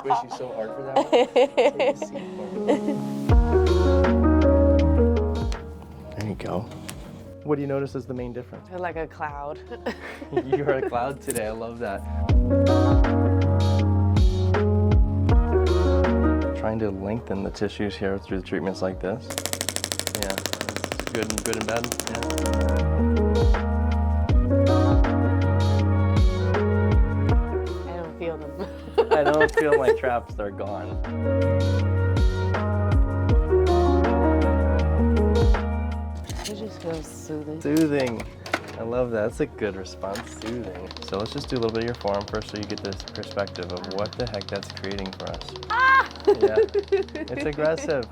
squishy so hard for that one. Take a seat for me. There you go. What do you notice is the main difference? You're like a cloud. You're a cloud today. I love that. Trying to lengthen the tissues here through the treatments like this. Yeah, it's good and bad. Yeah. I don't feel them. I don't feel my traps. They're gone. It just feels soothing. Soothing. I love that. That's a good response. Soothing. So let's just do a little bit of your forearm first so you get this perspective of what the heck that's creating for us. Ah! Yeah. It's aggressive.